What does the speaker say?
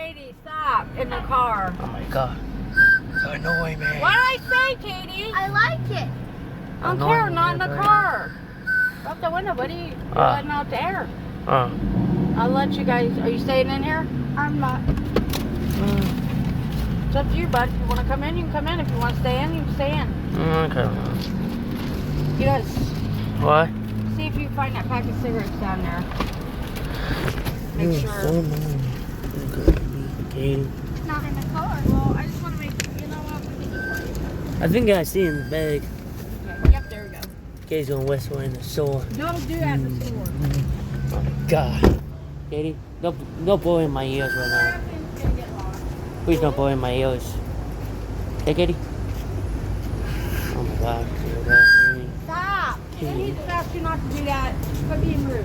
Katie, stop in the car. Oh my god. So annoying, man. What did I say, Katie? I like it. I don't care, not in the car. Out the window, buddy. You're letting out the air. I'll let you guys. Are you staying in here? I'm not. It's up to you, bud. If you want to come in, you can come in. If you want to stay in, you can stay in. Okay. You guys, What? see if you can find that pack of cigarettes down there. Make So sure. annoying. Katie. It's not in the car. Well, I just want to make. You know what? We can just wait. I think I see in the bag. Okay. Yep, there we go. Katie's gonna whistle in the store. Don't do that in the store. Oh my god. Katie, don't blow in my ears right now. Everything's gonna get lost. Please don't blow in my ears. Hey, Katie. Oh my god. Stop! He needs to ask you not to do that. Quit being rude.